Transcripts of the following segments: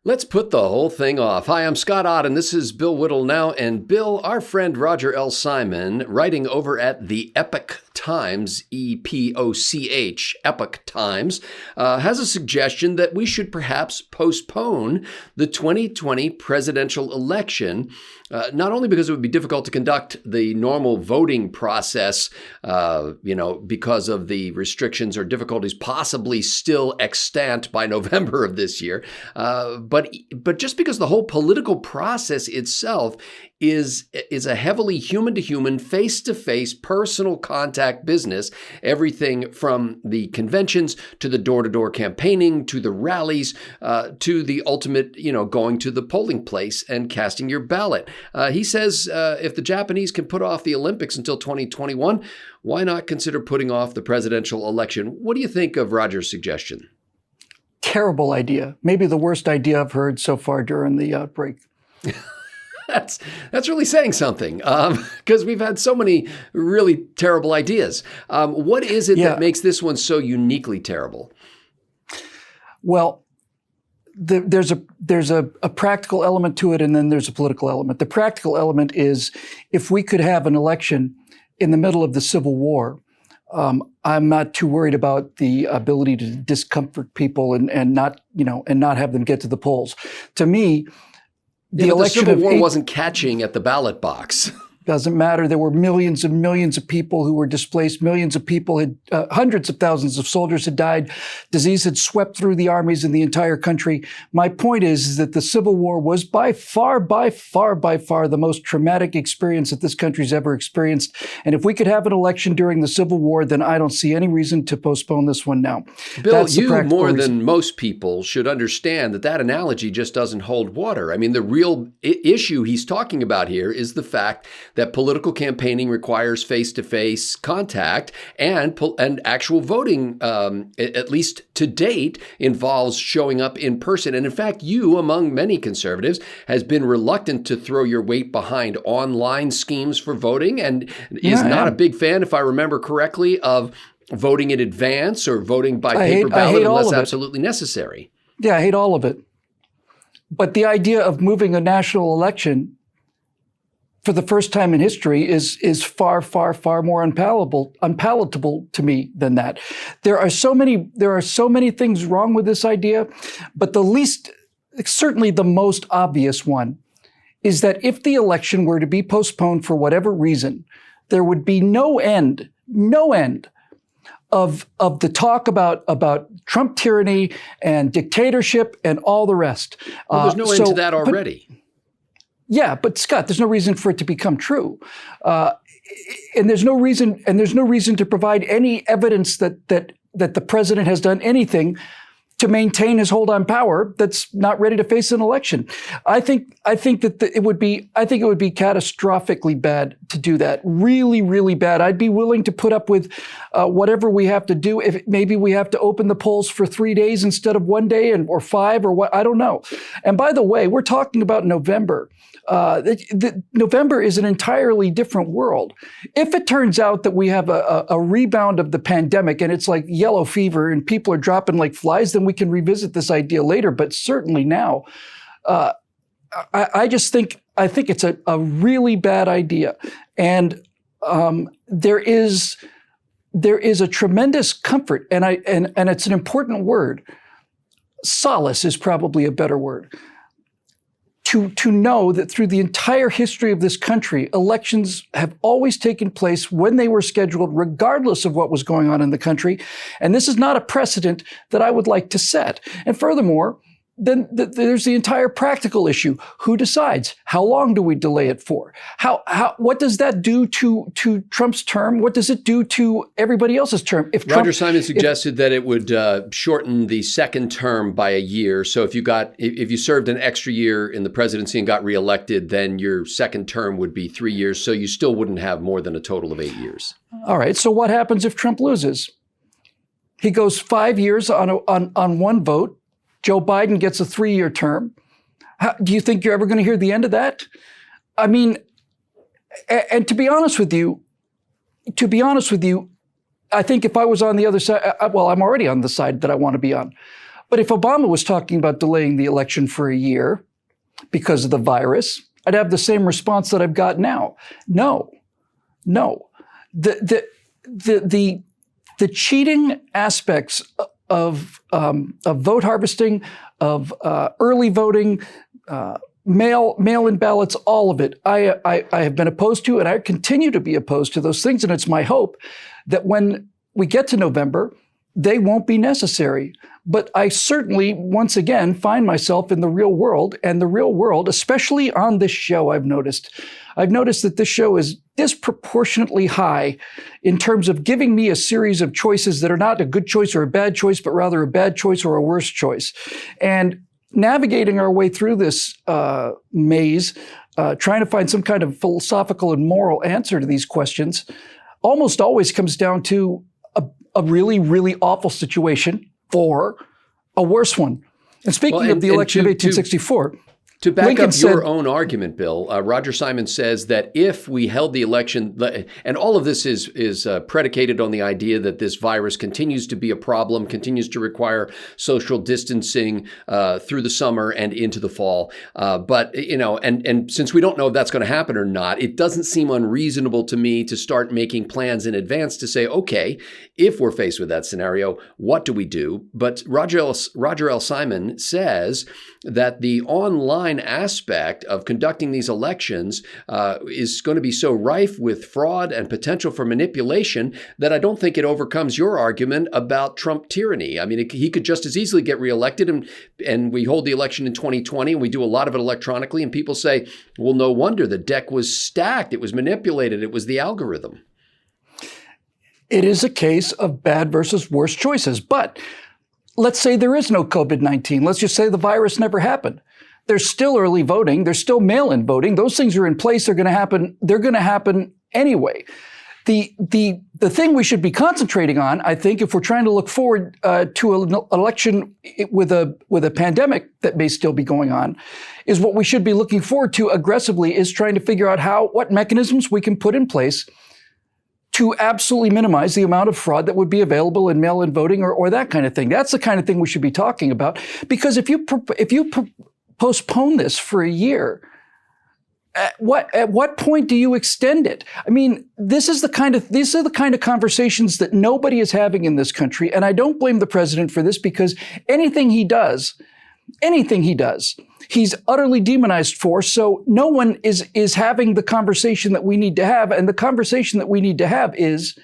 Let's put the whole thing off. Hi, I'm Scott Ott, and this is Bill Whittle now. And Bill, our friend Roger L. Simon, writing over at the Epoch Times, EPOCH, Epoch Times, has a suggestion that we should perhaps postpone the 2020 presidential election, not only because it would be difficult to conduct the normal voting process, because of the restrictions or difficulties possibly still extant by November of this year, but just because the whole political process itself is a heavily human-to-human, face-to-face, personal contact business. Everything from the conventions to the door-to-door campaigning to the rallies to the ultimate, going to the polling place and casting your ballot. He says if the Japanese can put off the Olympics until 2021, why not consider putting off the presidential election? What do you think of Roger's suggestion? Terrible idea. Maybe the worst idea I've heard so far during the outbreak. That's really saying something, because we've had so many really terrible ideas. What is it that makes this one so uniquely terrible? Well, there's a practical element to it, and then there's a political element. The practical element is if we could have an election in the middle of the Civil War, I'm not too worried about the ability to discomfort people and not have them get to the polls. To me, the Civil War wasn't catching at the ballot box. Doesn't matter. There were millions and millions of people who were displaced. Millions of people had, hundreds of thousands of soldiers had died. Disease had swept through the armies in the entire country. My point is that the Civil War was by far the most traumatic experience that this country's ever experienced. And if we could have an election during the Civil War, then I don't see any reason to postpone this one now. Bill, you more than most people should understand that analogy just doesn't hold water. I mean, the real issue he's talking about here is the fact that political campaigning requires face-to-face contact, and actual voting, at least to date, involves showing up in person. And in fact, you, among many conservatives, has been reluctant to throw your weight behind online schemes for voting, and is not a big fan, if I remember correctly, of voting in advance or voting by paper ballot unless absolutely necessary. Yeah, I hate all of it. But the idea of moving a national election for the first time in history is far more unpalatable to me than that. There are so many things wrong with this idea, but certainly the most obvious one is that if the election were to be postponed for whatever reason, there would be no end of the talk about Trump tyranny and dictatorship and all the rest. Well, there's no end to that already. But Scott, there's no reason for it to become true, and there's no reason to provide any evidence that the president has done anything to maintain his hold on power that's not ready to face an election. I think it would be catastrophically bad to do that. Really, really bad. I'd be willing to put up with whatever we have to do. If maybe we have to open the polls for 3 days instead of 1 day or 5 or what, I don't know. And by the way, we're talking about November. November is an entirely different world. If it turns out that we have a rebound of the pandemic and it's like yellow fever and people are dropping like flies, then we can revisit this idea later. But certainly now, I think it's a really bad idea. And there is a tremendous comfort, and it's an important word. Solace is probably a better word. To know that through the entire history of this country, elections have always taken place when they were scheduled, regardless of what was going on in the country. And this is not a precedent that I would like to set. And furthermore, then there's the entire practical issue. Who decides? How long do we delay it for? What does that do to Trump's term? What does it do to everybody else's term? Roger Simon suggested that it would shorten the second term by a year. So if you served an extra year in the presidency and got reelected, then your second term would be 3 years. So you still wouldn't have more than a total of 8 years. All right. So what happens if Trump loses? He goes 5 years on one vote. Joe Biden gets a 3-year term. Do you think you're ever going to hear the end of that? I mean, and to be honest with you, I think if I was on the other side, well, I'm already on the side that I want to be on. But if Obama was talking about delaying the election for a year because of the virus, I'd have the same response that I've got now. No. The cheating aspects of vote harvesting, of early voting, mail-in ballots, all of it, I have been opposed to, and I continue to be opposed to those things. And it's my hope that when we get to November, they won't be necessary. But I certainly, once again, find myself in the real world, and the real world, especially on this show, I've noticed that this show is disproportionately high in terms of giving me a series of choices that are not a good choice or a bad choice, but rather a bad choice or a worse choice. And navigating our way through this maze, trying to find some kind of philosophical and moral answer to these questions, almost always comes down to a really, really awful situation or a worse one. And speaking of the election of 1864, to back Lincoln up said, your own argument, Bill, Roger Simon says that if we held the election, and all of this is predicated on the idea that this virus continues to be a problem, continues to require social distancing through the summer and into the fall. But, and since we don't know if that's going to happen or not, it doesn't seem unreasonable to me to start making plans in advance to say, okay, if we're faced with that scenario, what do we do? But Roger L. Simon says that the online aspect of conducting these elections is going to be so rife with fraud and potential for manipulation that I don't think it overcomes your argument about Trump tyranny. I mean, he could just as easily get reelected, and we hold the election in 2020 and we do a lot of it electronically, and people say, well, no wonder the deck was stacked. It was manipulated. It was the algorithm. It is a case of bad versus worse choices. But let's say there is no COVID-19. Let's just say the virus never happened. There's still early voting. There's still mail-in voting. Those things are in place. They're going to happen. They're going to happen anyway. The thing we should be concentrating on, I think, if we're trying to look forward to an election with a pandemic that may still be going on, is what we should be looking forward to aggressively is trying to figure out what mechanisms we can put in place to absolutely minimize the amount of fraud that would be available in mail-in voting or that kind of thing. That's the kind of thing we should be talking about. Because if you postpone this for a year, at what point do you extend it? I mean, these are the kind of conversations that nobody is having in this country. And I don't blame the president for this, because anything he does, he's utterly demonized for. So no one is having the conversation that we need to have. And the conversation that we need to have is,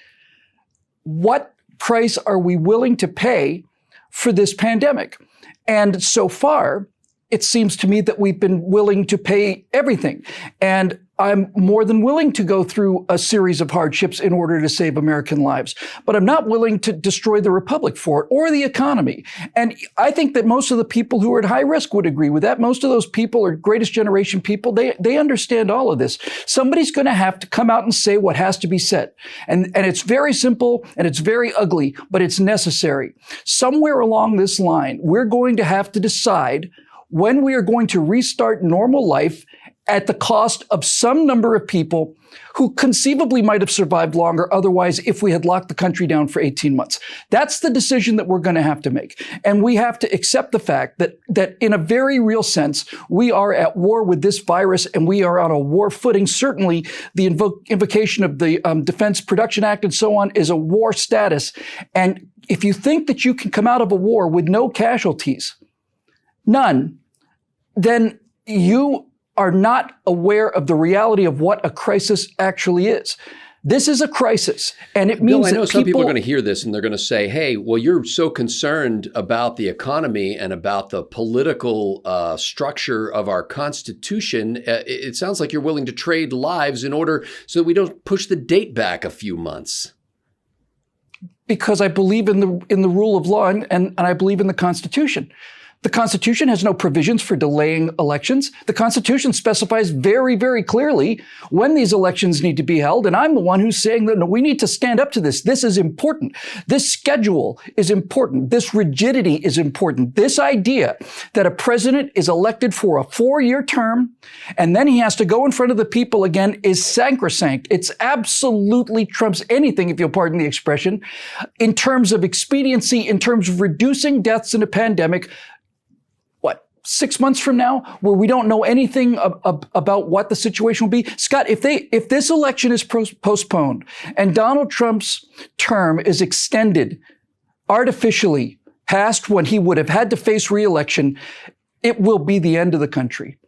what price are we willing to pay for this pandemic? And so far, it seems to me that we've been willing to pay everything. And I'm more than willing to go through a series of hardships in order to save American lives. But I'm not willing to destroy the republic for it or the economy. And I think that most of the people who are at high risk would agree with that. Most of those people are greatest generation people. They understand all of this. Somebody's going to have to come out and say what has to be said. And it's very simple and it's very ugly, but it's necessary. Somewhere along this line, we're going to have to decide when we are going to restart normal life at the cost of some number of people who conceivably might have survived longer otherwise if we had locked the country down for 18 months. That's the decision that we're going to have to make. And we have to accept the fact that in a very real sense, we are at war with this virus and we are on a war footing. Certainly, the invocation of the Defense Production Act and so on is a war status. And if you think that you can come out of a war with no casualties, none, then you are not aware of the reality of what a crisis actually is. This is a crisis, and it means Bill, I know some people are going to hear this and they're going to say, hey, well, you're so concerned about the economy and about the political structure of our Constitution. It sounds like you're willing to trade lives in order so that we don't push the date back a few months. Because I believe in the rule of law and I believe in the Constitution. The Constitution has no provisions for delaying elections. The Constitution specifies very, very clearly when these elections need to be held. And I'm the one who's saying that no, we need to stand up to this. This is important. This schedule is important. This rigidity is important. This idea that a president is elected for a 4-year term and then he has to go in front of the people again is sacrosanct. It's absolutely trumps anything, if you'll pardon the expression, in terms of expediency, in terms of reducing deaths in a pandemic. 6 months from now, where we don't know anything about what the situation will be. Scott, if this election is postponed and Donald Trump's term is extended artificially past when he would have had to face re-election, it will be the end of the country.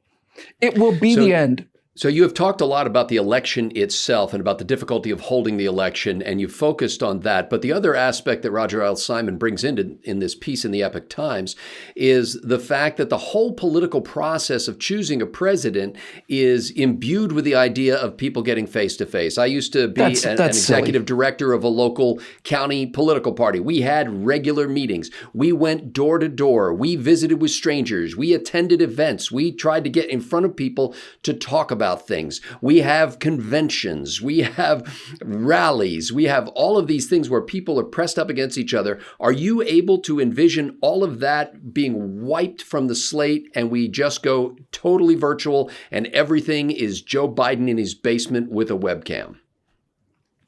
It will be the end. So you have talked a lot about the election itself and about the difficulty of holding the election, and you focused on that. But the other aspect that Roger L. Simon brings in this piece in the Epoch Times is the fact that the whole political process of choosing a president is imbued with the idea of people getting face-to-face. I used to be an executive director of a local county political party. We had regular meetings. We went door to door. We visited with strangers. We attended events. We tried to get in front of people to talk about things. We have conventions, we have rallies, we have all of these things where people are pressed up against each other. Are you able to envision all of that being wiped from the slate and we just go totally virtual and everything is Joe Biden in his basement with a webcam?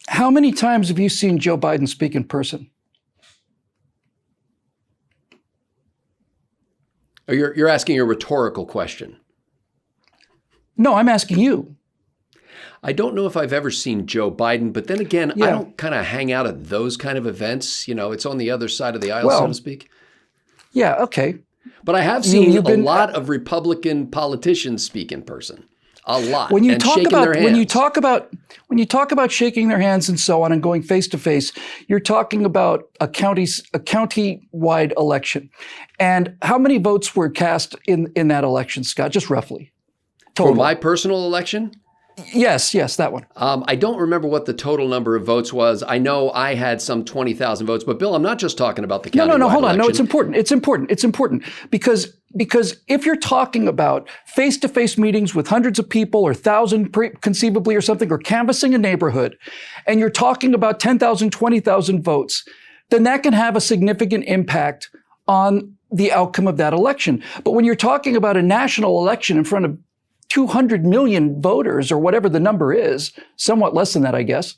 How many times have you seen Joe Biden speak in person? You're asking a rhetorical question. No, I'm asking you. I don't know if I've ever seen Joe Biden, but then again, I don't kind of hang out at those kind of events. You know, it's on the other side of the aisle, so to speak. Yeah, okay. But I have seen a lot of Republican politicians speak in person. A lot. When you talk about shaking their hands and so on and going face to face, you're talking about a county-wide election. And how many votes were cast in that election, Scott? Just roughly. Total. For my personal election? Yes, that one. I don't remember what the total number of votes was. I know I had some 20,000 votes, but Bill, I'm not just talking about the county. No, hold on. Election. No, it's important because if you're talking about face-to-face meetings with hundreds of people or 1,000 conceivably or something, or canvassing a neighborhood, and you're talking about 10,000, 20,000 votes, then that can have a significant impact on the outcome of that election. But when you're talking about a national election in front of 200 million voters, or whatever the number is, somewhat less than that, I guess,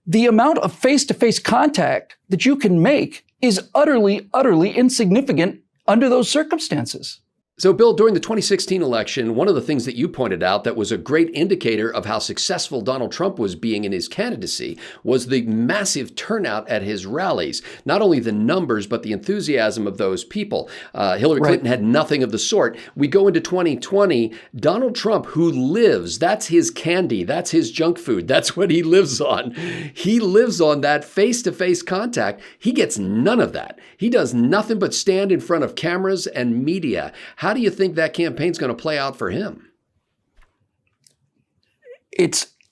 the amount of face-to-face contact that you can make is utterly, utterly insignificant under those circumstances. So, Bill, during the 2016 election, one of the things that you pointed out that was a great indicator of how successful Donald Trump was being in his candidacy was the massive turnout at his rallies. Not only the numbers, but the enthusiasm of those people. Hillary Clinton had nothing of the sort. We go into 2020, Donald Trump, who lives, that's his candy, that's his junk food, that's what he lives on. He lives on that face-to-face contact. He gets none of that. He does nothing but stand in front of cameras and media. How do you think that campaign's going to play out for him?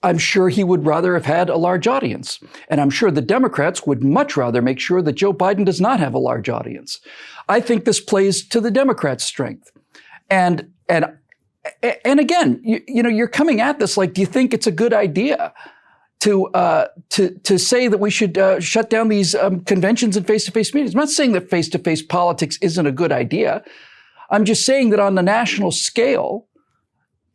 I'm sure he would rather have had a large audience. And I'm sure the Democrats would much rather make sure that Joe Biden does not have a large audience. I think this plays to the Democrats' strength. And again, you're coming at this like, do you think it's a good idea to say that we should shut down these conventions and face-to-face meetings? I'm not saying that face-to-face politics isn't a good idea. I'm just saying that on the national scale,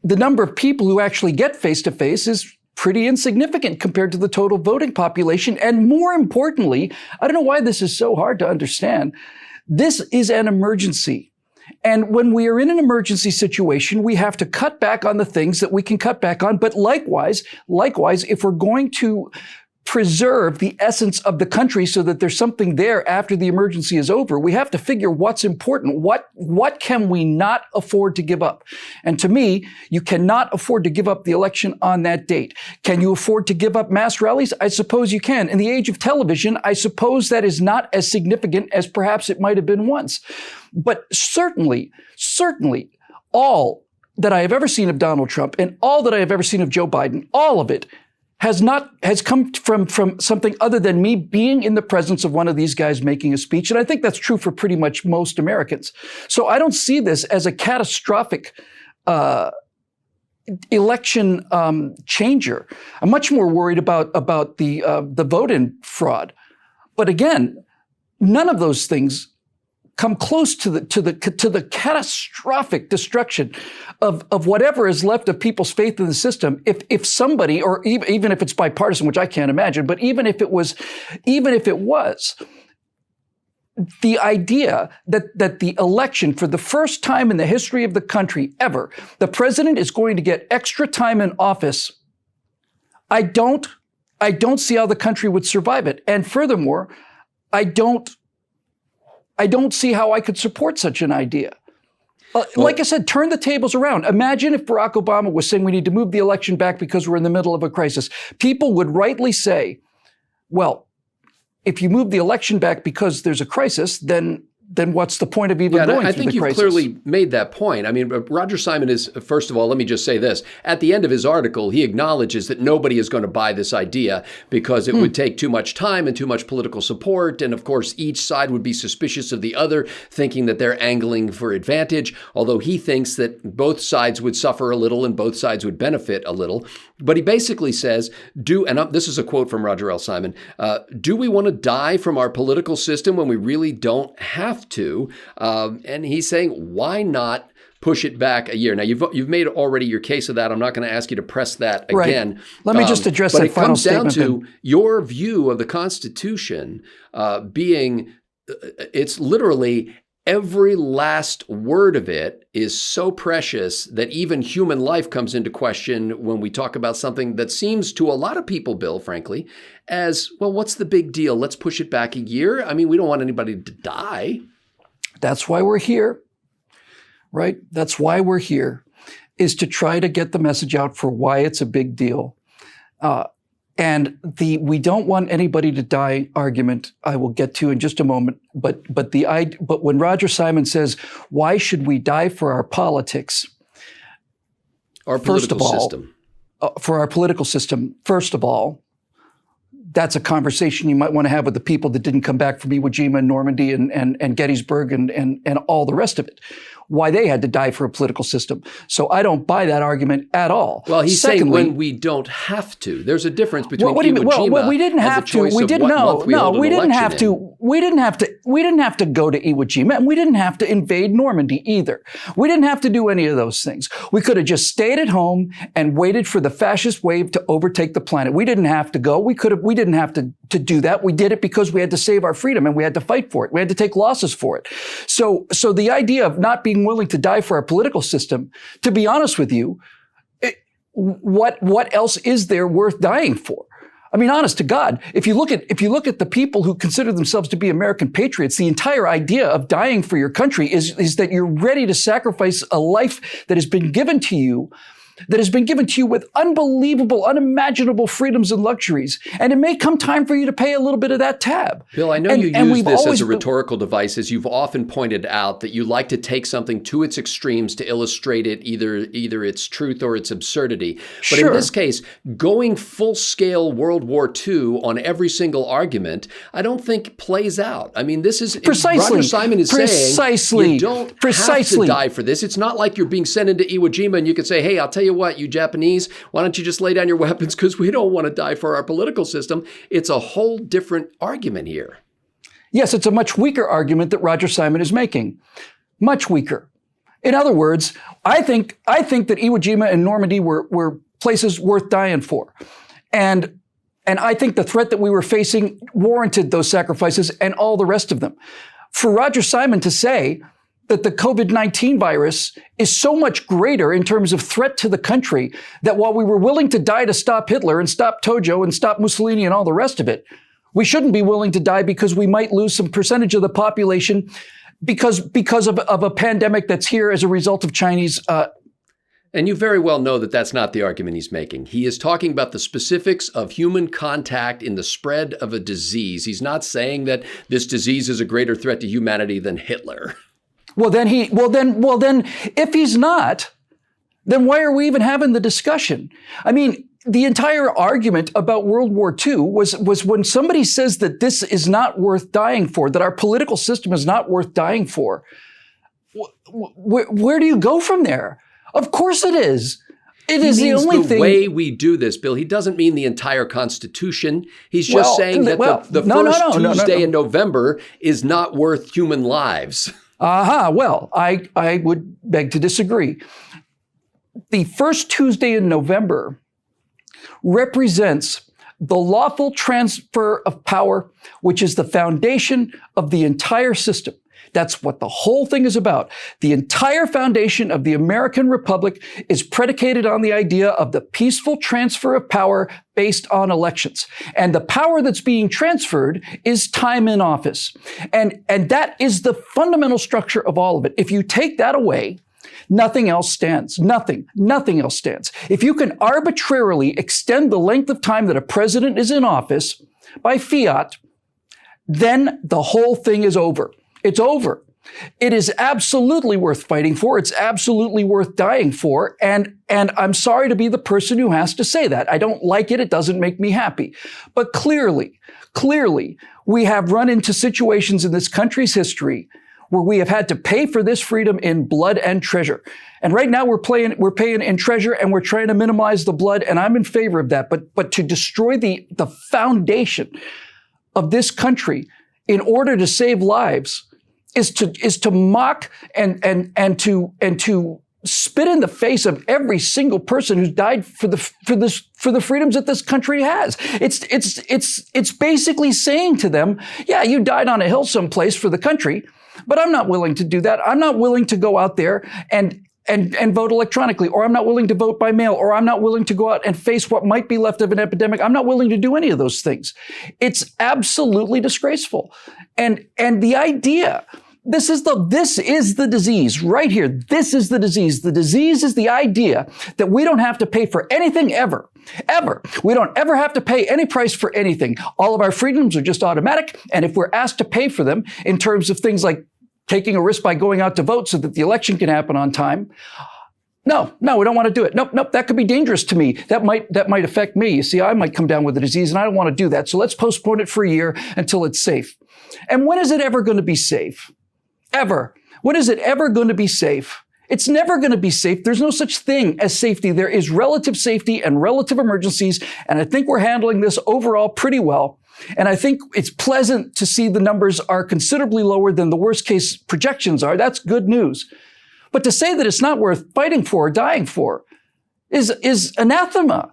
the number of people who actually get face-to-face is pretty insignificant compared to the total voting population. And more importantly, I don't know why this is so hard to understand. This is an emergency. And when we are in an emergency situation, we have to cut back on the things that we can cut back on. But likewise, if we're going to preserve the essence of the country so that there's something there after the emergency is over, we have to figure what's important. What can we not afford to give up? And to me, you cannot afford to give up the election on that date. Can you afford to give up mass rallies? I suppose you can. In the age of television, I suppose that is not as significant as perhaps it might have been once. But certainly, all that I have ever seen of Donald Trump and all that I have ever seen of Joe Biden, all of it has come from something other than me being in the presence of one of these guys making a speech. And I think that's true for pretty much most Americans. So I don't see this as a catastrophic election changer. I'm much more worried about the vote-in fraud. But again, none of those things come close to the catastrophic destruction of whatever is left of people's faith in the system. If somebody, or even if it's bipartisan, which I can't imagine, but even if it was, the idea that the election, for the first time in the history of the country ever, the president is going to get extra time in office, I don't see how the country would survive it. And furthermore, I don't see how I could support such an idea. Like I said, turn the tables around. Imagine if Barack Obama was saying we need to move the election back because we're in the middle of a crisis. People would rightly say, well, if you move the election back because there's a crisis, then what's the point of even going through the crisis? I think you've clearly made that point. I mean, Roger Simon is, first of all, let me just say this. At the end of his article, he acknowledges that nobody is going to buy this idea because it would take too much time and too much political support. And of course, each side would be suspicious of the other, thinking that they're angling for advantage, although he thinks that both sides would suffer a little and both sides would benefit a little. But he basically says, this is a quote from Roger L. Simon, do we want to die from our political system when we really don't have to? And he's saying, why not push it back a year? Now, you've made already your case of that. I'm not going to ask you to press that again. Right. Let me just address that final statement. But it comes down to your view of the Constitution being, it's literally every last word of it is so precious that even human life comes into question when we talk about something that seems to a lot of people, Bill, frankly, as, well, what's the big deal? Let's push it back a year. I mean, we don't want anybody to die. That's why we're here, right? That's why we're here, is to try to get the message out for why it's a big deal. And the "we don't want anybody to die" argument, I will get to in just a moment. But when Roger Simon says, "Why should we die for our politics?" Our political system. For our political system, first of all, that's a conversation you might want to have with the people that didn't come back from Iwo Jima and Normandy and Gettysburg and all the rest of it. Why they had to die for a political system. So I don't buy that argument at all. Well, he's saying when we don't have to. There's a difference between Iwo Jima well, we didn't have to. We didn't know. No, we didn't have to. We didn't have to. We didn't have to go to Iwo Jima, and we didn't have to invade Normandy either. We didn't have to do any of those things. We could have just stayed at home and waited for the fascist wave to overtake the planet. We didn't have to go. We didn't have to do that. We did it because we had to save our freedom and we had to fight for it. We had to take losses for it. So the idea of not being willing to die for our political system, to be honest with you, what else is there worth dying for? I mean, honest to God, if you look at the people who consider themselves to be American patriots, the entire idea of dying for your country is that you're ready to sacrifice a life that has been given to you with unbelievable, unimaginable freedoms and luxuries. And it may come time for you to pay a little bit of that tab. Bill, I know you use this as a rhetorical device, as you've often pointed out, that you like to take something to its extremes to illustrate it, either its truth or its absurdity. But in this case, going full-scale World War II on every single argument, I don't think plays out. I mean, this is precisely Roger Simon is saying you don't have to die for this. It's not like you're being sent into Iwo Jima and you can say, hey, I'll tell you what, you Japanese, why don't you just lay down your weapons because we don't want to die for our political system. It's a whole different argument here. Yes, it's a much weaker argument that Roger Simon is making. Much weaker. In other words, I think that Iwo Jima and Normandy were places worth dying for. And I think the threat that we were facing warranted those sacrifices and all the rest of them. For Roger Simon to say that the COVID-19 virus is so much greater in terms of threat to the country that while we were willing to die to stop Hitler and stop Tojo and stop Mussolini and all the rest of it, we shouldn't be willing to die because we might lose some percentage of the population because of a pandemic that's here as a result of Chinese. And you very well know that that's not the argument he's making. He is talking about the specifics of human contact in the spread of a disease. He's not saying that this disease is a greater threat to humanity than Hitler. Well, then, if he's not, then why are we even having the discussion? I mean, the entire argument about World War II was when somebody says that this is not worth dying for, that our political system is not worth dying for, where do you go from there? Of course it is. It is the only thing. The way we do this, Bill, he doesn't mean the entire Constitution. He's just saying that the first Tuesday in November is not worth human lives. Well, I would beg to disagree. The first Tuesday in November represents the lawful transfer of power, which is the foundation of the entire system. That's what the whole thing is about. The entire foundation of the American Republic is predicated on the idea of the peaceful transfer of power based on elections. And the power that's being transferred is time in office. And that is the fundamental structure of all of it. If you take that away, nothing else stands. Nothing else stands. If you can arbitrarily extend the length of time that a president is in office by fiat, then the whole thing is over. It's over. It is absolutely worth fighting for. It's absolutely worth dying for. And I'm sorry to be the person who has to say that. I don't like it. It doesn't make me happy. But clearly, we have run into situations in this country's history where we have had to pay for this freedom in blood and treasure. And right now we're paying in treasure, and we're trying to minimize the blood. And I'm in favor of that. But to destroy the foundation of this country in order to save lives is to mock and to spit in the face of every single person who's died for the freedoms that this country has. It's basically saying to them, yeah, you died on a hill someplace for the country, but I'm not willing to do that. I'm not willing to go out there and vote electronically, or I'm not willing to vote by mail, or I'm not willing to go out and face what might be left of an epidemic. I'm not willing to do any of those things. It's absolutely disgraceful. And the idea, this is the disease right here. This is the disease. The disease is the idea that we don't have to pay for anything ever. Ever. We don't ever have to pay any price for anything. All of our freedoms are just automatic. And if we're asked to pay for them in terms of things like taking a risk by going out to vote so that the election can happen on time, no, we don't want to do it. Nope, that could be dangerous to me. That might affect me. You see, I might come down with the disease, and I don't want to do that. So let's postpone it for a year until it's safe. And when is it ever going to be safe? Ever. When is it ever going to be safe? It's never going to be safe. There's no such thing as safety. There is relative safety and relative emergencies. And I think we're handling this overall pretty well. And I think it's pleasant to see the numbers are considerably lower than the worst case projections are. That's good news. But to say that it's not worth fighting for or dying for is anathema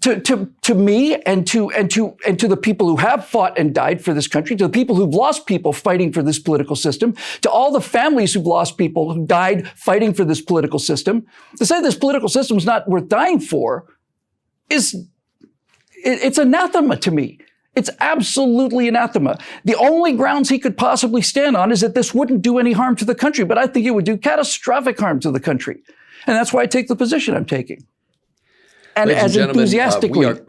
to me and to the people who have fought and died for this country, to the people who've lost people fighting for this political system, to all the families who've lost people who died fighting for this political system. To say this political system is not worth dying for it's anathema to me. It's absolutely anathema. The only grounds he could possibly stand on is that this wouldn't do any harm to the country, but I think it would do catastrophic harm to the country. And that's why I take the position I'm taking. And Ladies as and gentlemen, enthusiastically.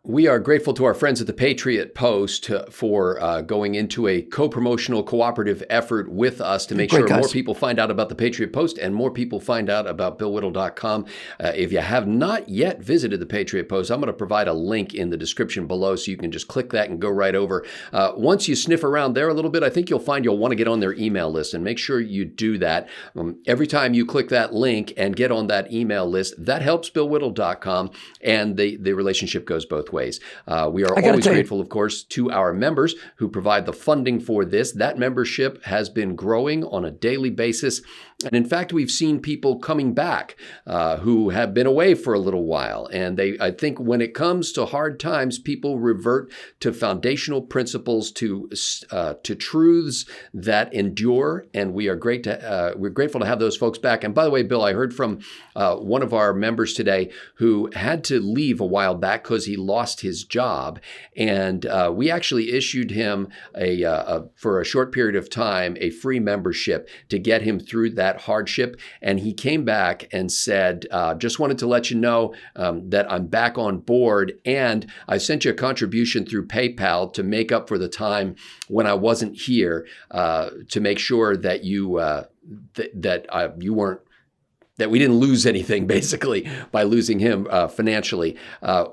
We are grateful to our friends at the Patriot Post for going into a co-promotional cooperative effort with us to make sure more people find out about the Patriot Post and more people find out about BillWhittle.com. If you have not yet visited the Patriot Post, I'm going to provide a link in the description below so you can just click that and go right over. Once you sniff around there a little bit, I think you'll find you'll want to get on their email list, and make sure you do that. Every time you click that link and get on that email list, that helps BillWhittle.com, and the relationship goes both ways. We are always grateful, of course, to our members who provide the funding for this. That membership has been growing on a daily basis. And in fact, we've seen people coming back who have been away for a little while. And I think when it comes to hard times, people revert to foundational principles, to truths that endure. And we're grateful to have those folks back. And by the way, Bill, I heard from one of our members today who had to leave a while back because he lost his job. And we actually issued him for a short period of time, a free membership to get him through that hardship. And he came back and said, just wanted to let you know that I'm back on board, and I sent you a contribution through PayPal to make up for the time when I wasn't here, to make sure that you weren't that we didn't lose anything basically by losing him financially.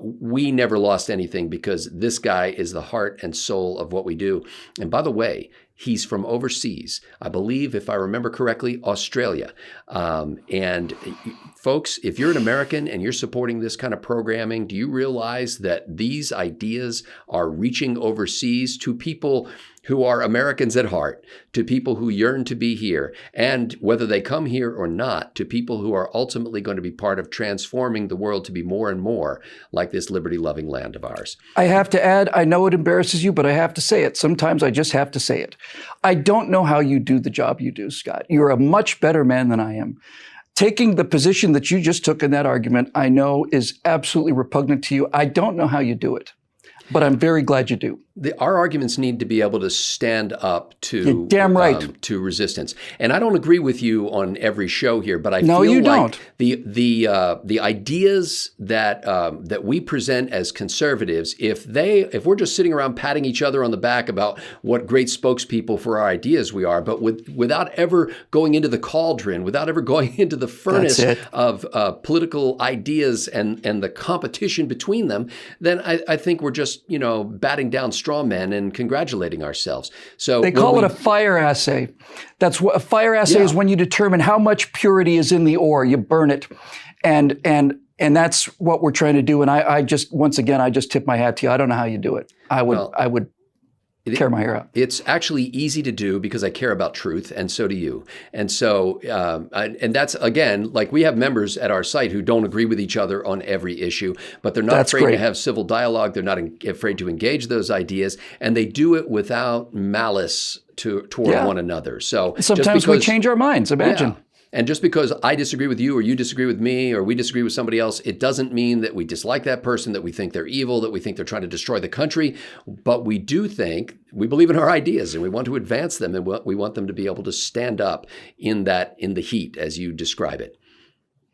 We never lost anything because this guy is the heart and soul of what we do. And by the way, he's from overseas. I believe, if I remember correctly, Australia. And folks, if you're an American and you're supporting this kind of programming, do you realize that these ideas are reaching overseas to people who are Americans at heart, to people who yearn to be here, and whether they come here or not, to people who are ultimately going to be part of transforming the world to be more and more like this liberty-loving land of ours? I have to add, I know it embarrasses you, but I have to say it. Sometimes I just have to say it. I don't know how you do the job you do, Scott. You're a much better man than I am. Taking the position that you just took in that argument, I know is absolutely repugnant to you. I don't know how you do it, but I'm very glad you do. Our arguments need to be able to stand up to You're damn right. To resistance. And I don't agree with you on every show here, but I No, feel you like don't. the ideas that we present as conservatives, if we're just sitting around patting each other on the back about what great spokespeople for our ideas we are, but without ever going into the cauldron, without ever going into the furnace of political ideas and the competition between them, then I think we're just batting down straw men and congratulating ourselves. So they call it a fire assay. That's what a fire assay is, when you determine how much purity is in the ore. You burn it, and that's what we're trying to do. And I just, once again, I just tip my hat to you. I don't know how you do it. I would tear my hair out. It's actually easy to do because I care about truth, and so do you. And so, and that's, again, like, we have members at our site who don't agree with each other on every issue, but they're not afraid to have civil dialogue. They're not afraid to engage those ideas, and they do it without malice toward one another. So sometimes we change our minds, imagine. Yeah. And just because I disagree with you, or you disagree with me, or we disagree with somebody else, it doesn't mean that we dislike that person, that we think they're evil, that we think they're trying to destroy the country. But we do think, we believe in our ideas, and we want to advance them, and we want them to be able to stand up in the heat, as you describe it.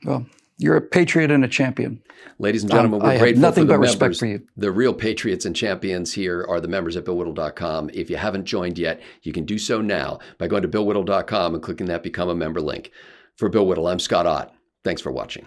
Well, you're a patriot and a champion. Ladies and gentlemen, we're I grateful have nothing for the but members. respect for you. The real patriots and champions here are the members at BillWhittle.com. If you haven't joined yet, you can do so now by going to BillWhittle.com and clicking that Become a Member link. For Bill Whittle, I'm Scott Ott. Thanks for watching.